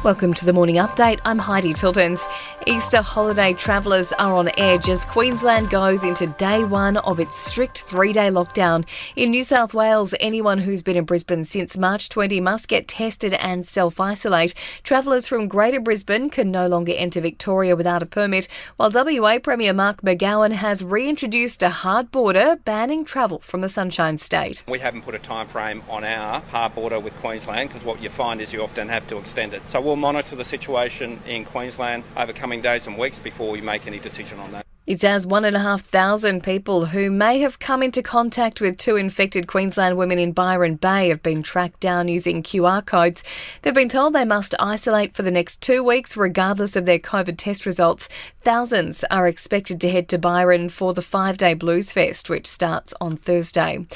Welcome to the Morning Update. I'm Heidi Tiltons. Easter holiday travellers are on edge as Queensland goes into day one of its strict 3-day lockdown. In New South Wales, anyone who's been in Brisbane since March 20 must get tested and self-isolate. Travellers from Greater Brisbane can no longer enter Victoria without a permit, while WA Premier Mark McGowan has reintroduced a hard border banning travel from the Sunshine State. We haven't put a time frame on our hard border with Queensland because what you find is you often have to extend it. So we'll monitor the situation in Queensland over coming days and weeks before we make any decision on that. It's as 1,500 people who may have come into contact with 2 infected Queensland women in Byron Bay have been tracked down using QR codes. They've been told they must isolate for the next 2 weeks regardless of their COVID test results. Thousands are expected to head to Byron for the 5-day Blues Fest, which starts on Thursday.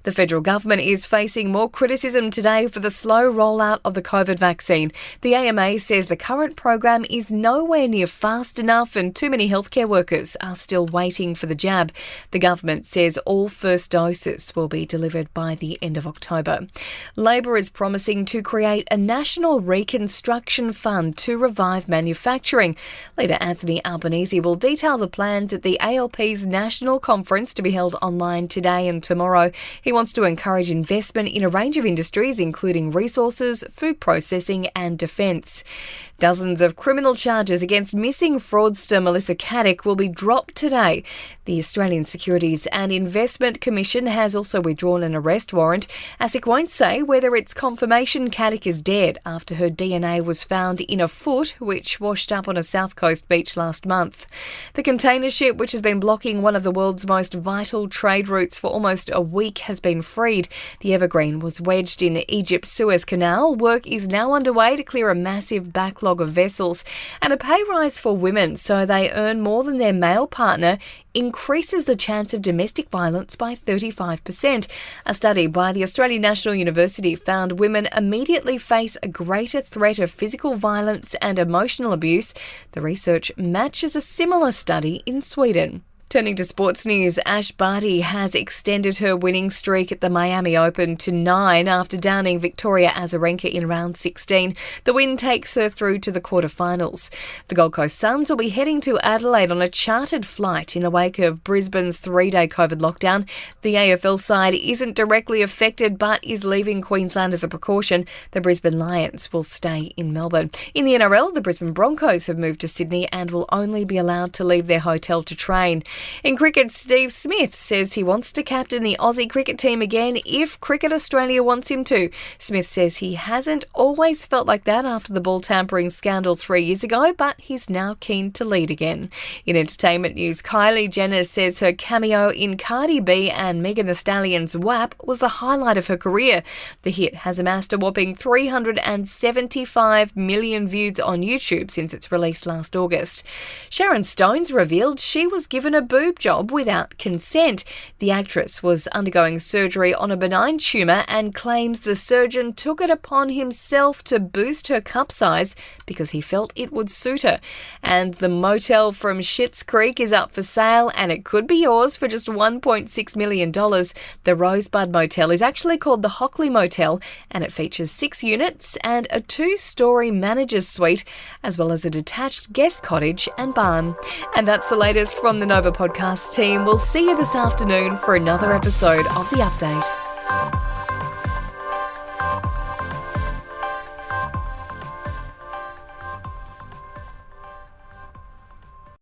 The federal government is facing more criticism today for the slow rollout of the COVID vaccine. The AMA says the current program is nowhere near fast enough and too many healthcare workers are still waiting for the jab. The government says all first doses will be delivered by the end of October. Labor is promising to create a national reconstruction fund to revive manufacturing. Leader Anthony Albanese will detail the plans at the ALP's national conference to be held online today and tomorrow. He wants to encourage investment in a range of industries, including resources, food processing and defence. Dozens of criminal charges against missing fraudster Melissa Caddick will be dropped today. The Australian Securities and Investment Commission has also withdrawn an arrest warrant. ASIC won't say whether it's confirmation Caddick is dead after her DNA was found in a foot which washed up on a South Coast beach last month. The container ship, which has been blocking one of the world's most vital trade routes for almost a week, has been freed. The Evergreen was wedged in Egypt's Suez Canal. Work is now underway to clear a massive backlog of vessels, and a pay rise for women so they earn more than their male partner increases the chance of domestic violence by 35%. A study by the Australian National University found women immediately face a greater threat of physical violence and emotional abuse. The research matches a similar study in Sweden. Turning to sports news, Ash Barty has extended her winning streak at the Miami Open to 9 after downing Victoria Azarenka in round 16. The win takes her through to the quarterfinals. The Gold Coast Suns will be heading to Adelaide on a chartered flight in the wake of Brisbane's 3-day COVID lockdown. The AFL side isn't directly affected but is leaving Queensland as a precaution. The Brisbane Lions will stay in Melbourne. In the NRL, the Brisbane Broncos have moved to Sydney and will only be allowed to leave their hotel to train. In cricket, Steve Smith says he wants to captain the Aussie cricket team again if Cricket Australia wants him to. Smith says he hasn't always felt like that after the ball tampering scandal 3 years ago, but he's now keen to lead again. In entertainment news, Kylie Jenner says her cameo in Cardi B and Megan Thee Stallion's WAP was the highlight of her career. The hit has amassed a whopping 375 million views on YouTube since its release last August. Sharon Stone's revealed she was given a boob job without consent. The actress was undergoing surgery on a benign tumour and claims the surgeon took it upon himself to boost her cup size because he felt it would suit her. And the motel from Schitt's Creek is up for sale and it could be yours for just $1.6 million. The Rosebud Motel is actually called the Hockley Motel and it features 6 units and a 2-storey manager's suite as well as a detached guest cottage and barn. And that's the latest from the Nova podcast team. We'll see you this afternoon for another episode of The Update.